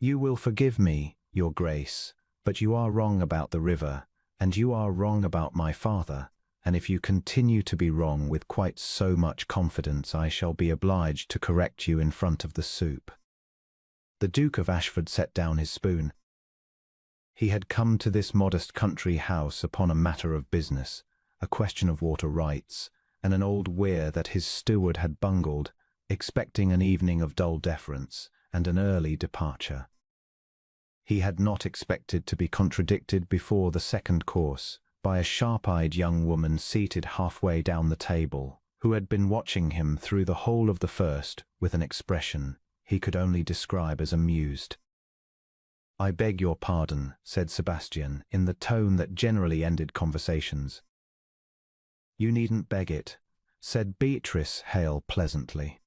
You will forgive me, your grace, but you are wrong about the river, and you are wrong about my father, and if you continue to be wrong with quite so much confidence, I shall be obliged to correct you in front of the soup." The Duke of Ashforde set down his spoon. He had come to this modest country house upon a matter of business, a question of water rights, and an old weir that his steward had bungled, expecting an evening of dull deference and an early departure. He had not expected to be contradicted before the second course by a sharp-eyed young woman seated halfway down the table, who had been watching him through the whole of the first with an expression he could only describe as amused. "I beg your pardon," said Sebastian, in the tone that generally ended conversations. "You needn't beg it," said Beatrice Hale pleasantly.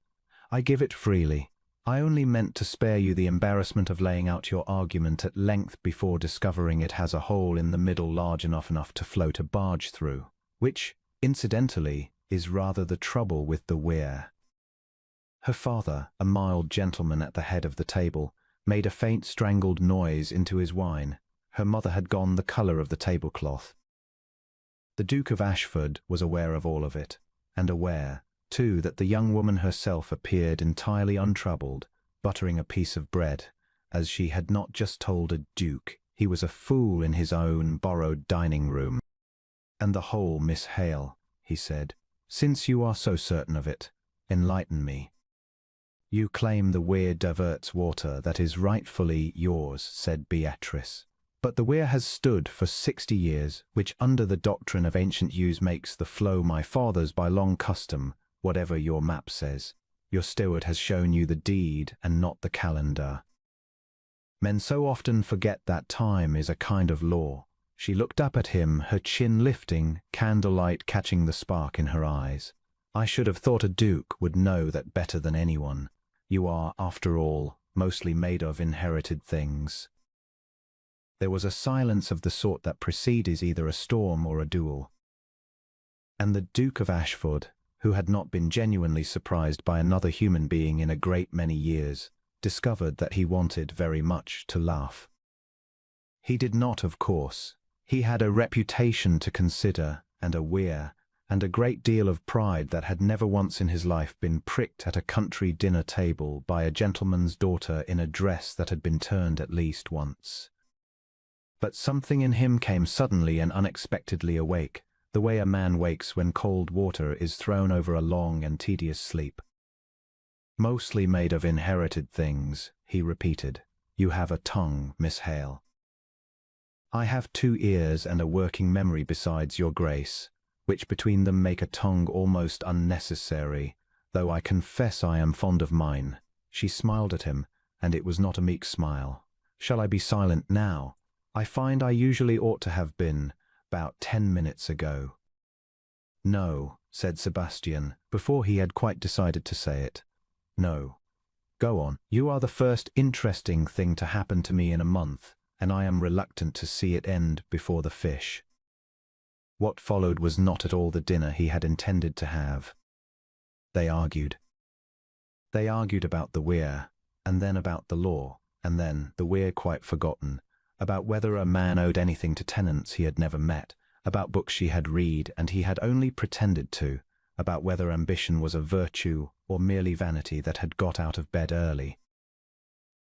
"I give it freely. I only meant to spare you the embarrassment of laying out your argument at length before discovering it has a hole in the middle large enough to float a barge through, which, incidentally, is rather the trouble with the weir." Her father, a mild gentleman at the head of the table, made a faint strangled noise into his wine. Her mother had gone the colour of the tablecloth. The Duke of Ashforde was aware of all of it, and aware, too, that the young woman herself appeared entirely untroubled, buttering a piece of bread, as she had not just told a duke he was a fool in his own borrowed dining room. "And the whole, Miss Hale," he said, "since you are so certain of it, enlighten me." "You claim the weir diverts water that is rightfully yours," said Beatrice. "But the weir has stood for 60 years, which under the doctrine of ancient use makes the flow my father's by long custom, whatever your map says. Your steward has shown you the deed and not the calendar. Men so often forget that time is a kind of law." She looked up at him, her chin lifting, candlelight catching the spark in her eyes. "I should have thought a duke would know that better than anyone. You are, after all, mostly made of inherited things." There was a silence of the sort that precedes either a storm or a duel. And the Duke of Ashforde, who had not been genuinely surprised by another human being in a great many years, discovered that he wanted very much to laugh. He did not, of course. He had a reputation to consider, and a weir, and a great deal of pride that had never once in his life been pricked at a country dinner table by a gentleman's daughter in a dress that had been turned at least once. But something in him came suddenly and unexpectedly awake, the way a man wakes when cold water is thrown over a long and tedious sleep. "Mostly made of inherited things," he repeated. "You have a tongue, Miss Hale." "I have 2 ears and a working memory besides, your grace, which between them make a tongue almost unnecessary, though I confess I am fond of mine." She smiled at him, and it was not a meek smile. "Shall I be silent now? I find I usually ought to have been, about 10 minutes ago." "No," said Sebastian, before he had quite decided to say it. "No. Go on. You are the first interesting thing to happen to me in a month, and I am reluctant to see it end before the fish." What followed was not at all the dinner he had intended to have. They argued. They argued about the weir, and then about the law, and then, the weir quite forgotten, about whether a man owed anything to tenants he had never met, about books she had read and he had only pretended to, about whether ambition was a virtue or merely vanity that had got out of bed early.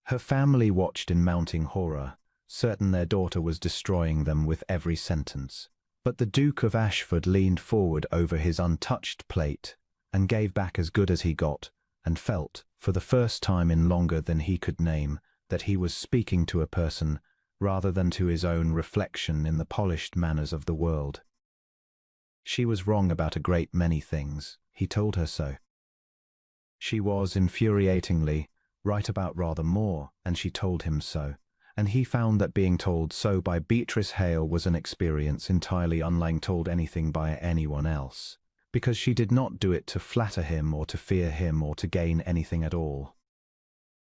Her family watched in mounting horror, certain their daughter was destroying them with every sentence. But the Duke of Ashforde leaned forward over his untouched plate and gave back as good as he got, and felt, for the first time in longer than he could name, that he was speaking to a person rather than to his own reflection in the polished manners of the world. She was wrong about a great many things. He told her so. She was, infuriatingly, right about rather more, and she told him so. And he found that being told so by Beatrice Hale was an experience entirely unlike told anything by anyone else, because she did not do it to flatter him or to fear him or to gain anything at all.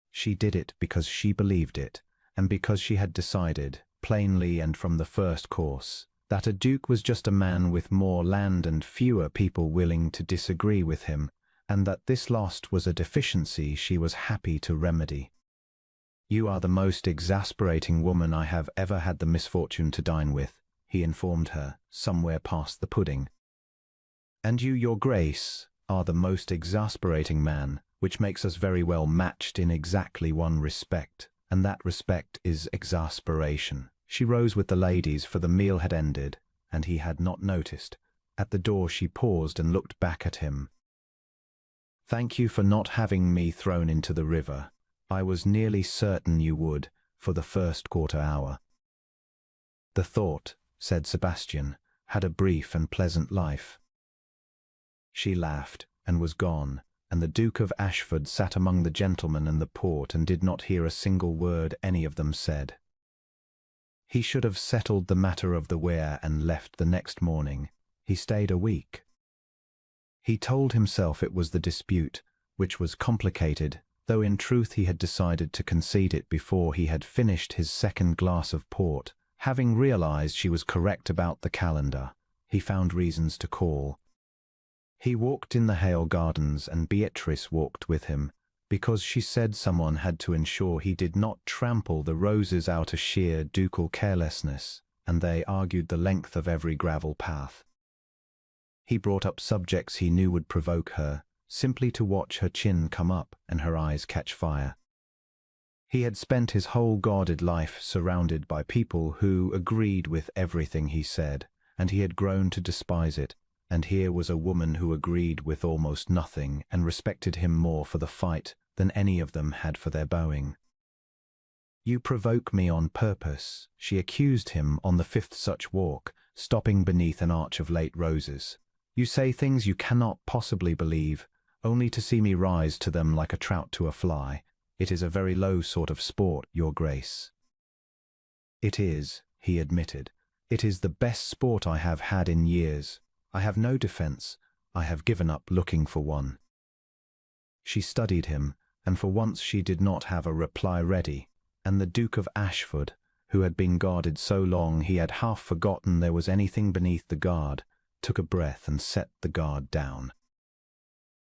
She did it because she believed it, and because she had decided, plainly and from the first course, that a duke was just a man with more land and fewer people willing to disagree with him, and that this lost was a deficiency she was happy to remedy. "You are the most exasperating woman I have ever had the misfortune to dine with," he informed her, somewhere past the pudding. "And you, your grace, are the most exasperating man, which makes us very well matched in exactly one respect, and that respect is exasperation." She rose with the ladies, for the meal had ended, and he had not noticed. At the door she paused and looked back at him. "Thank you for not having me thrown into the river. I was nearly certain you would, for the first quarter hour." "The thought," said Sebastian, "had a brief and pleasant life." She laughed and was gone, and the Duke of Ashforde sat among the gentlemen and the port and did not hear a single word any of them said. He should have settled the matter of the ware and left the next morning. He stayed a week. He told himself it was the dispute, which was complicated, though in truth he had decided to concede it before he had finished his second glass of port. Having realized she was correct about the calendar, he found reasons to call. He walked in the Hale Gardens, and Beatrice walked with him, because she said someone had to ensure he did not trample the roses out of sheer ducal carelessness, and they argued the length of every gravel path. He brought up subjects he knew would provoke her, simply to watch her chin come up and her eyes catch fire. He had spent his whole guarded life surrounded by people who agreed with everything he said, and he had grown to despise it. And here was a woman who agreed with almost nothing and respected him more for the fight than any of them had for their bowing. "You provoke me on purpose," she accused him on the fifth such walk, stopping beneath an arch of late roses. "You say things you cannot possibly believe, only to see me rise to them like a trout to a fly. It is a very low sort of sport, your grace." "It is," he admitted. "It is the best sport I have had in years. I have no defense. I have given up looking for one." She studied him, and for once she did not have a reply ready, and the Duke of Ashforde, who had been guarded so long he had half forgotten there was anything beneath the guard, took a breath and set the guard down.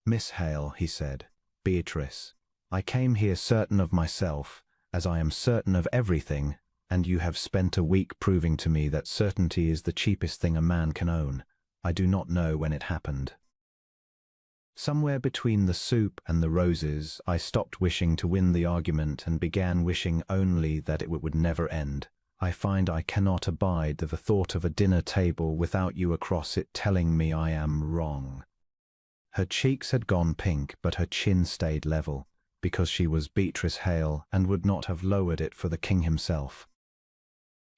"Miss Hale," he said, "Beatrice, I came here certain of myself, as I am certain of everything, and you have spent a week proving to me that certainty is the cheapest thing a man can own. I do not know when it happened. Somewhere between the soup and the roses, I stopped wishing to win the argument and began wishing only that it would never end. I find I cannot abide the thought of a dinner table without you across it telling me I am wrong." Her cheeks had gone pink, but her chin stayed level, because she was Beatrice Hale and would not have lowered it for the king himself.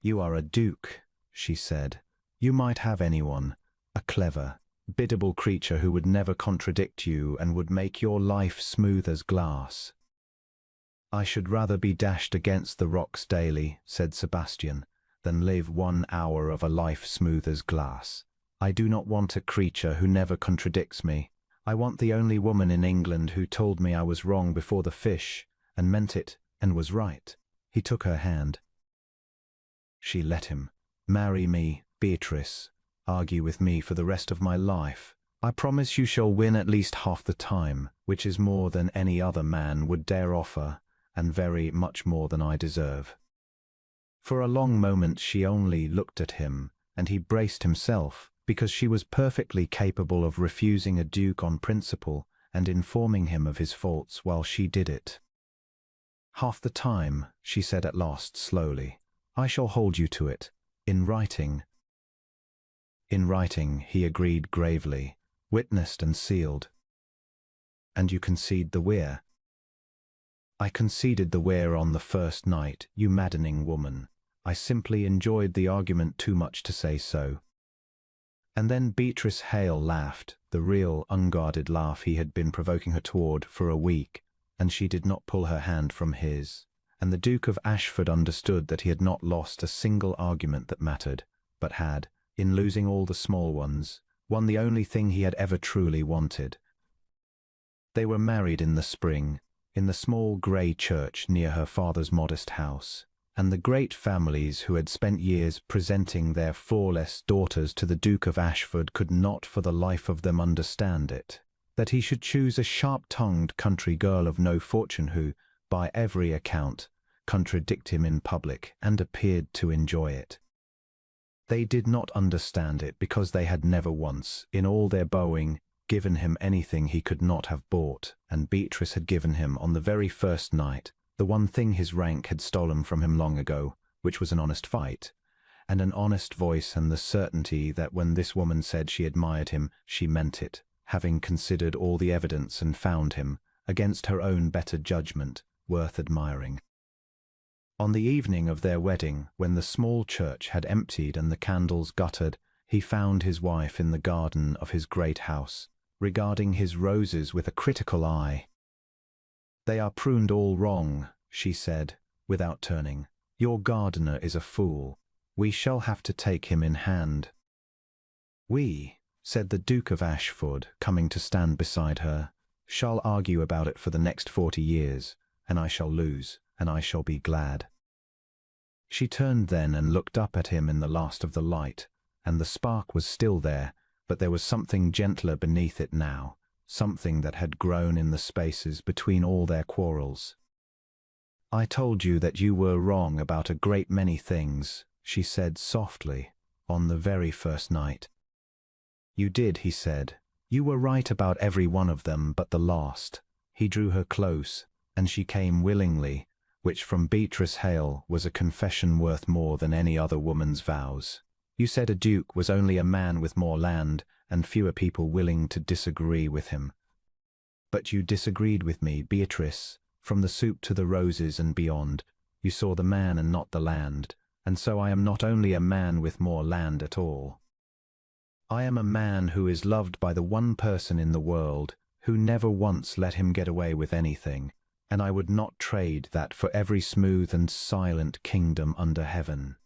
"You are a duke," she said. "You might have anyone. A clever, biddable creature who would never contradict you and would make your life smooth as glass." "I should rather be dashed against the rocks daily," said Sebastian, "than live 1 hour of a life smooth as glass. I do not want a creature who never contradicts me. I want the only woman in England who told me I was wrong before the fish, and meant it, and was right." He took her hand. She let him. "Marry me, Beatrice. Argue with me for the rest of my life. I promise you shall win at least half the time, which is more than any other man would dare offer, and very much more than I deserve." For a long moment she only looked at him, and he braced himself, because she was perfectly capable of refusing a duke on principle and informing him of his faults while she did it. "Half the time," she said at last slowly. "I shall hold you to it. In writing." "In writing," he agreed gravely, "witnessed and sealed." "And you concede the ware?" "I conceded the ware on the first night, you maddening woman. I simply enjoyed the argument too much to say so." And then Beatrice Hale laughed, the real unguarded laugh he had been provoking her toward for a week, and she did not pull her hand from his. And the Duke of Ashforde understood that he had not lost a single argument that mattered, but had, in losing all the small ones, won the only thing he had ever truly wanted. They were married in the spring, in the small grey church near her father's modest house, and the great families who had spent years presenting their flawless daughters to the Duke of Ashforde could not for the life of them understand it, that he should choose a sharp-tongued country girl of no fortune who, by every account, contradict him in public, and appeared to enjoy it. They did not understand it because they had never once, in all their bowing, given him anything he could not have bought, and Beatrice had given him on the very first night the one thing his rank had stolen from him long ago, which was an honest fight, and an honest voice, and the certainty that when this woman said she admired him, she meant it, having considered all the evidence and found him, against her own better judgment, worth admiring. On the evening of their wedding, when the small church had emptied and the candles guttered, he found his wife in the garden of his great house, regarding his roses with a critical eye. "They are pruned all wrong," she said, without turning. "Your gardener is a fool. We shall have to take him in hand." "We," said the Duke of Ashforde, coming to stand beside her, "shall argue about it for the next 40 years, and I shall lose, and I shall be glad." She turned then and looked up at him in the last of the light, and the spark was still there, but there was something gentler beneath it now, something that had grown in the spaces between all their quarrels. "I told you that you were wrong about a great many things," she said softly, "on the very first night." "You did," he said. "You were right about every one of them but the last." He drew her close, and she came willingly, which from Beatrice Hale was a confession worth more than any other woman's vows. "You said a duke was only a man with more land and fewer people willing to disagree with him. But you disagreed with me, Beatrice, from the soup to the roses and beyond. You saw the man and not the land, and so I am not only a man with more land at all. I am a man who is loved by the one person in the world who never once let him get away with anything, and I would not trade that for every smooth and silent kingdom under heaven."